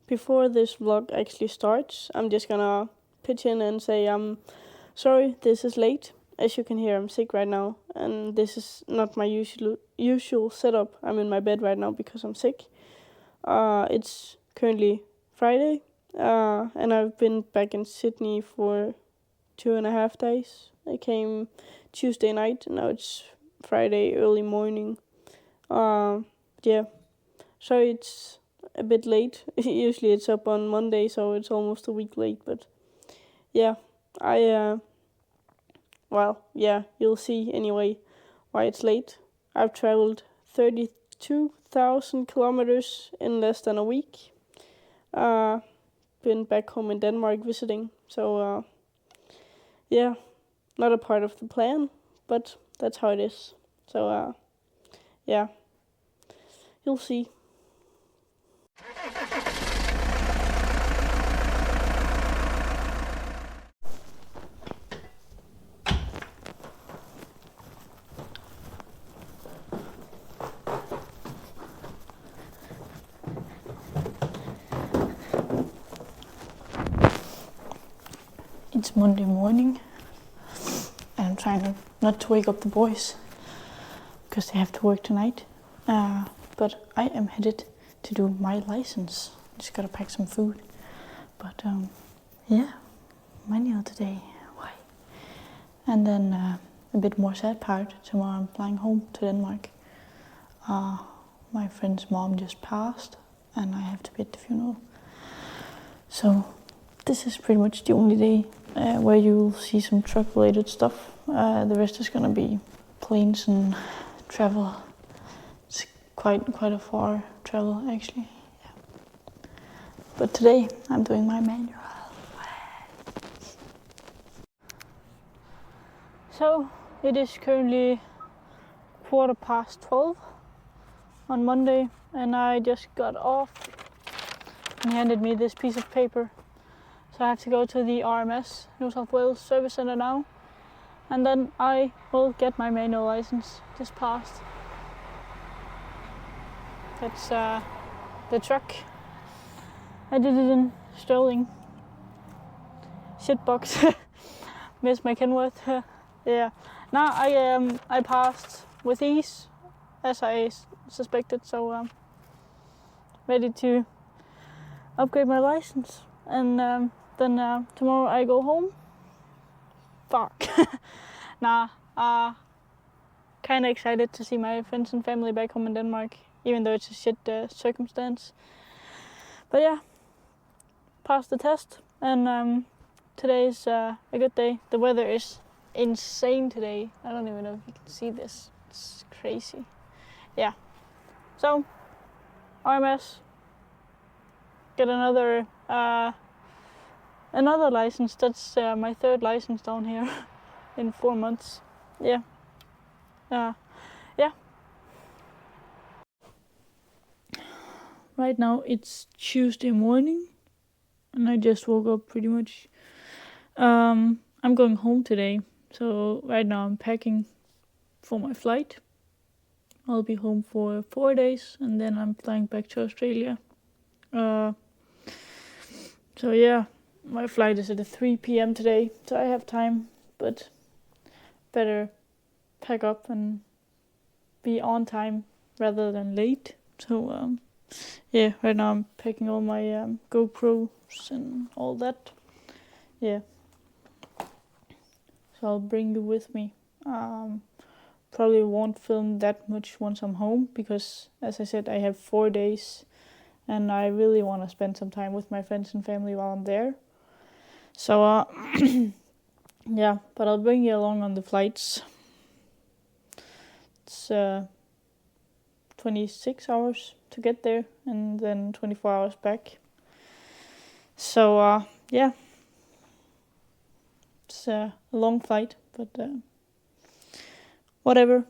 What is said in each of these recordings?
before this vlog actually starts, I'm just gonna pitch in and say I'm sorry this is late. As you can hear, I'm sick right now, and this is not my usual setup. I'm in my bed right now because I'm sick. It's currently Friday, and I've been back in Sydney for 2.5 days. I came Tuesday night, and now it's Friday early morning. Yeah, sorry it's a bit late. Usually it's up on Monday, so it's almost a week late, but yeah, you'll see anyway why it's late. I've traveled 32,000 kilometers in less than a week. Been back home in Denmark visiting, so not a part of the plan, but that's how it is. So you'll see. It's Monday morning, and I'm trying not to wake up the boys because they have to work tonight. But I am headed to do my license. Just gotta pack some food. But manual today. Why? And then a bit more sad part. Tomorrow I'm flying home to Denmark. My friend's mom just passed, and I have to be at the funeral. So this is pretty much the only day where you'll see some truck-related stuff. The rest is gonna be planes and travel. It's quite a far travel, actually. Yeah. But today I'm doing my manual. So it is currently 12:15 on Monday, and I just got off and handed me this piece of paper. So I have to go to the RMS, New South Wales Service Centre now, and then I will get my manual license. Just passed. That's the truck. I did it in Sterling. Shitbox. Miss my Kenworth. Yeah. Now I passed with ease, as I suspected. So ready to upgrade my license, and then tomorrow I go home. Fuck. Kinda excited to see my friends and family back home in Denmark, even though it's a shit circumstance. But yeah, passed the test, and today's a good day. The weather is insane today. I don't even know if you can see this. It's crazy. Yeah. So, RMS. Get another license. That's my third license down here in 4 months. Yeah. Yeah. Right now it's Tuesday morning, and I just woke up pretty much. I'm going home today, so right now I'm packing for my flight. I'll be home for 4 days, and then I'm flying back to Australia. So yeah, my flight is at 3 p.m. today, so I have time, but better pack up and be on time rather than late. So right now I'm packing all my GoPros and all that. Yeah. So I'll bring you with me. Probably won't film that much once I'm home because, as I said, I have 4 days and I really want to spend some time with my friends and family while I'm there. So yeah, but I'll bring you along on the flights. It's 26 hours to get there and then 24 hours back. So yeah, it's a long flight, but whatever.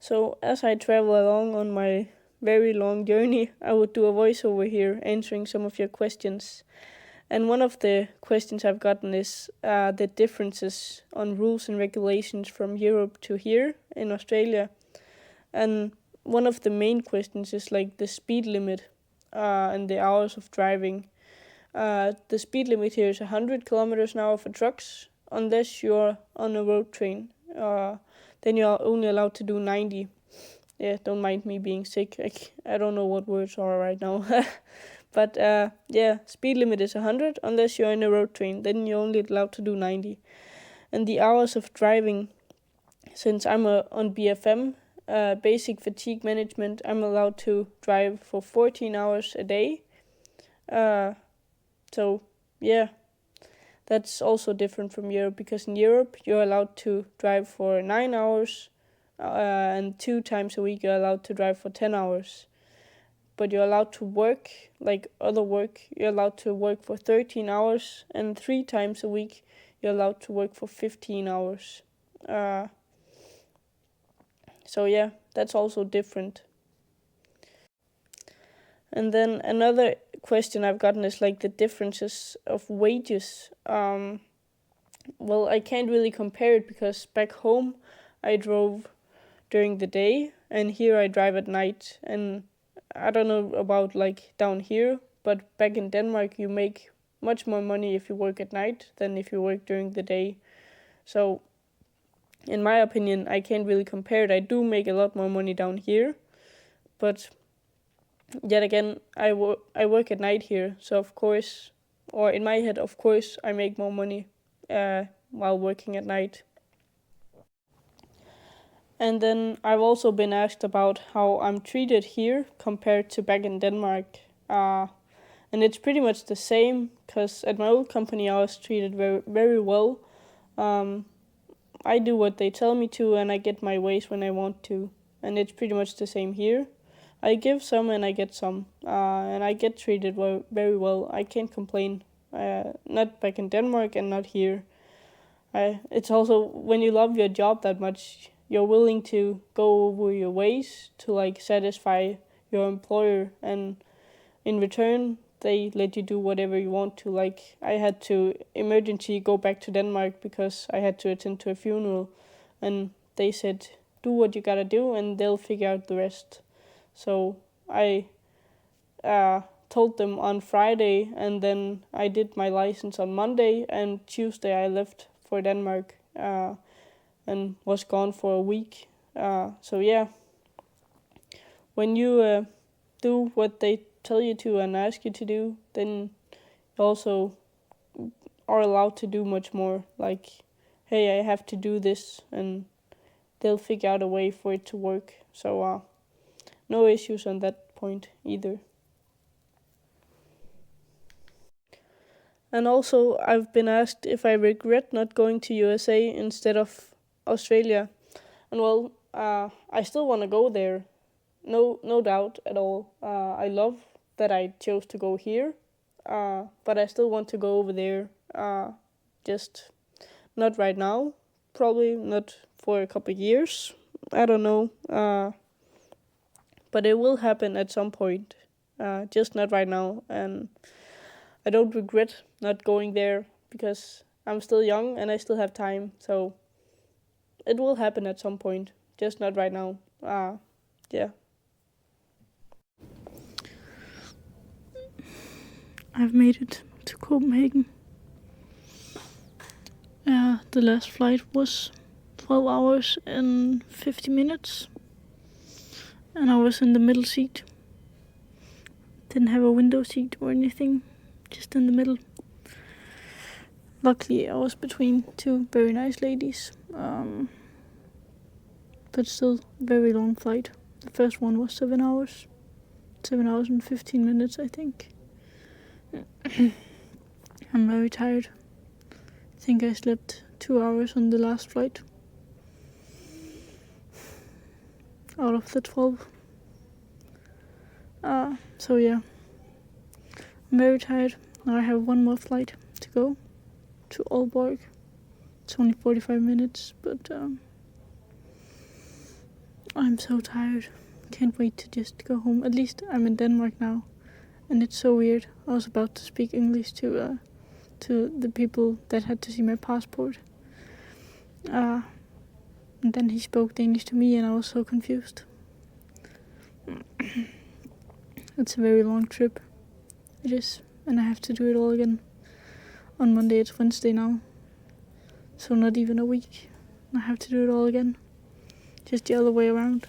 So as I travel along on my very long journey, I would do a voiceover here answering some of your questions. And one of the questions I've gotten is the differences on rules and regulations from Europe to here in Australia. And one of the main questions is like the speed limit and the hours of driving. The speed limit here is 100 kilometers an hour for trucks, unless you're on a road train. Then you're only allowed to do 90. Yeah, don't mind me being sick. I don't know what words are right now. But yeah, speed limit is 100 unless you're in a road train. Then you're only allowed to do 90. And the hours of driving, since I'm on BFM, basic fatigue management, I'm allowed to drive for 14 hours a day. So yeah, that's also different from Europe, because in Europe you're allowed to drive for 9 hours and 2 times a week you're allowed to drive for 10 hours. But you're allowed to work, like other work, you're allowed to work for 13 hours, and 3 times a week you're allowed to work for 15 hours. So yeah, that's also different. And then another question I've gotten is like the differences of wages. Well, I can't really compare it because back home I drove during the day and here I drive at night. And I don't know about like down here, but back in Denmark you make much more money if you work at night than if you work during the day. So in my opinion, I can't really compare it. I do make a lot more money down here, but yet again, I work at night here, so of course, or in my head, of course, I make more money while working at night. And then I've also been asked about how I'm treated here compared to back in Denmark. And it's pretty much the same, because at my old company I was treated very, very well. I do what they tell me to and I get my ways when I want to. And it's pretty much the same here. I give some and I get some, and I get treated very well. I can't complain. Not back in Denmark and not here. It's also when you love your job that much, you're willing to go over your ways to like satisfy your employer, and in return they let you do whatever you want to. Like I had to emergency go back to Denmark because I had to attend to a funeral, and they said do what you gotta do and they'll figure out the rest. So I told them on Friday, and then I did my license on Monday, and Tuesday I left for Denmark and was gone for a week. So yeah, when you do what they tell you to and ask you to do, then you also are allowed to do much more. Like, hey, I have to do this, and they'll figure out a way for it to work. So no issues on that point either. And also, I've been asked if I regret not going to USA instead of Australia. And well, I still want to go there. No doubt at all. I love that I chose to go here, but I still want to go over there. Just not right now. Probably not for a couple of years. I don't know. But it will happen at some point. Just not right now. And I don't regret not going there because I'm still young and I still have time. So it will happen at some point. Just not right now. Yeah. I've made it to Copenhagen. The last flight was 12 hours and 50 minutes. And I was in the middle seat. Didn't have a window seat or anything. Just in the middle. Luckily, I was between two very nice ladies. But still, very long flight. The first one was 7 hours. 7 hours and 15 minutes, I think. I'm very tired. I think I slept 2 hours on the last flight. Out of the 12. So yeah. I'm very tired. Now I have one more flight to go to Aalborg. It's only 45 minutes, but I'm so tired. Can't wait to just go home. At least I'm in Denmark now, and it's so weird. I was about to speak English to the people that had to see my passport. And then he spoke Danish to me, and I was so confused. It's a very long trip. It is, and I have to do it all again. On Monday, it's Wednesday now, so not even a week. I have to do it all again, just the other way around.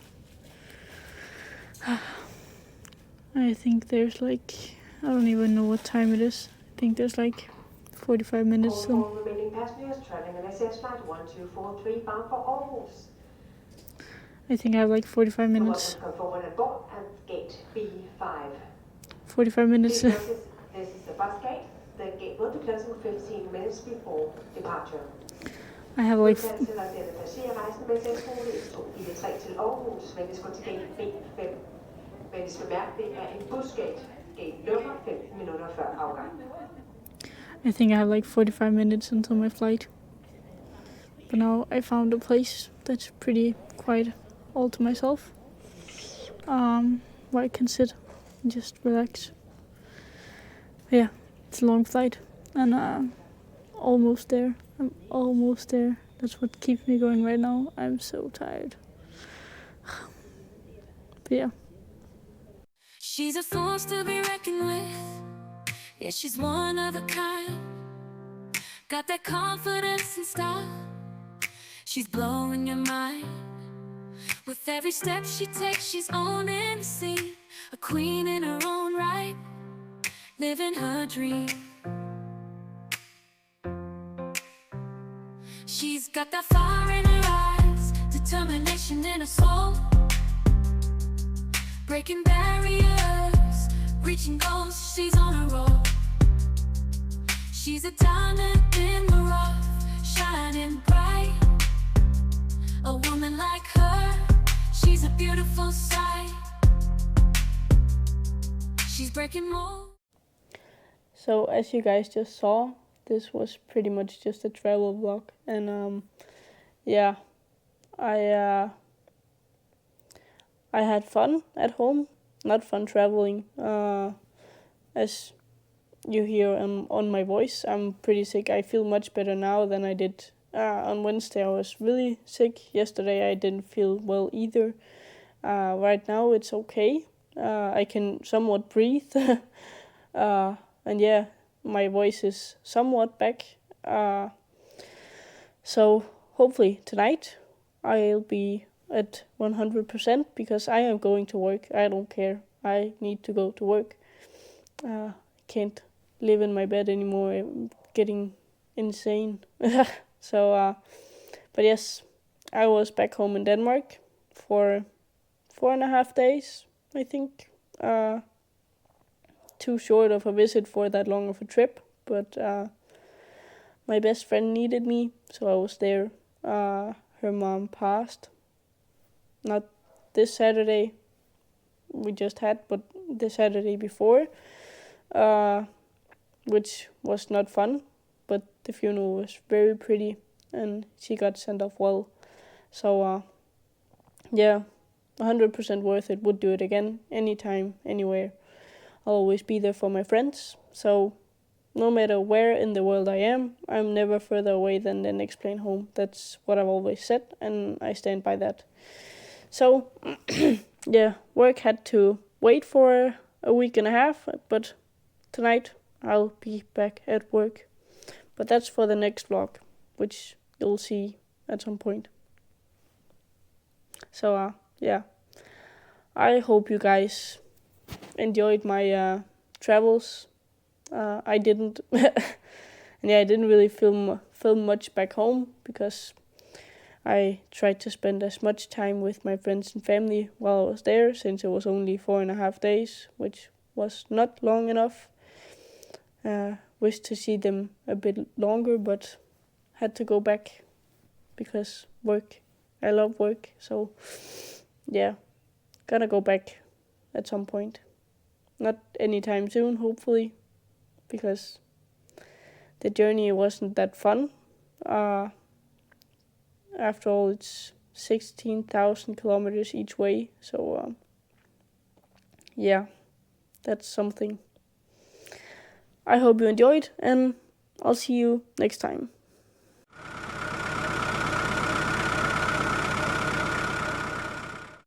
I think there's like, I don't even know what time it is. I think there's like 45 minutes. All remaining passengers traveling on SAS flight 1243 bound for Aarhus. I think I have like 45 minutes. Come forward and board at gate B5. 45 minutes. This is the bus gate. The gate will be closing 15 minutes before departure. I have like... Passagerrejsen med SAS-rute 1243 til Aarhus vendes gå til gate B5. Men vi skal mærke, det er en busgate. Gate lukker 15 minutter før afgang. I think I have like 45 minutes until my flight. But now I found a place that's pretty quiet, all to myself, where I can sit and just relax. Yeah, it's a long flight, and almost there. I'm almost there. That's what keeps me going right now. I'm so tired. But yeah. She's a force to be reckoned with. Yeah, she's one of a kind. Got that confidence and style. She's blowing your mind. With every step she takes, she's owning the scene. A queen in her own right, living her dream. She's got that fire in her eyes, determination in her soul. Breaking barriers, reaching goals, she's on a roll. She's a diamond in the rough, shining bright. A woman like her, she's a beautiful sight. She's breaking more. So as you guys just saw, this was pretty much just a travel vlog, and yeah, I had fun at home, not fun traveling. As you hear on my voice, I'm pretty sick. I feel much better now than I did on Wednesday. I was really sick. Yesterday I didn't feel well either. Right now it's okay. I can somewhat breathe. And yeah, my voice is somewhat back. So hopefully tonight I'll be at 100% because I am going to work. I don't care. I need to go to work. Can't live in my bed anymore. I'm getting insane. So, but yes, I was back home in Denmark for 4.5 days, I think. Too short of a visit for that long of a trip, but my best friend needed me, so I was there. Her mom passed. Not this Saturday we just had, but the Saturday before, which was not fun, but the funeral was very pretty and she got sent off well. So yeah, 100% worth it. Would do it again, anytime, anywhere. I'll always be there for my friends. So no matter where in the world I am, I'm never further away than the next plane home. That's what I've always said, and I stand by that. So yeah, work had to wait for a week and a half, but tonight I'll be back at work. But that's for the next vlog, which you'll see at some point. So yeah, I hope you guys enjoyed my travels. I didn't, and yeah, I didn't really film much back home because I tried to spend as much time with my friends and family while I was there, since it was only 4.5 days, which was not long enough. Wished to see them a bit longer, but had to go back because work. I love work, so yeah, gonna go back at some point. Not anytime soon, hopefully, because the journey wasn't that fun. After all, it's 16,000 kilometers each way. So yeah, that's something. I hope you enjoyed, and I'll see you next time.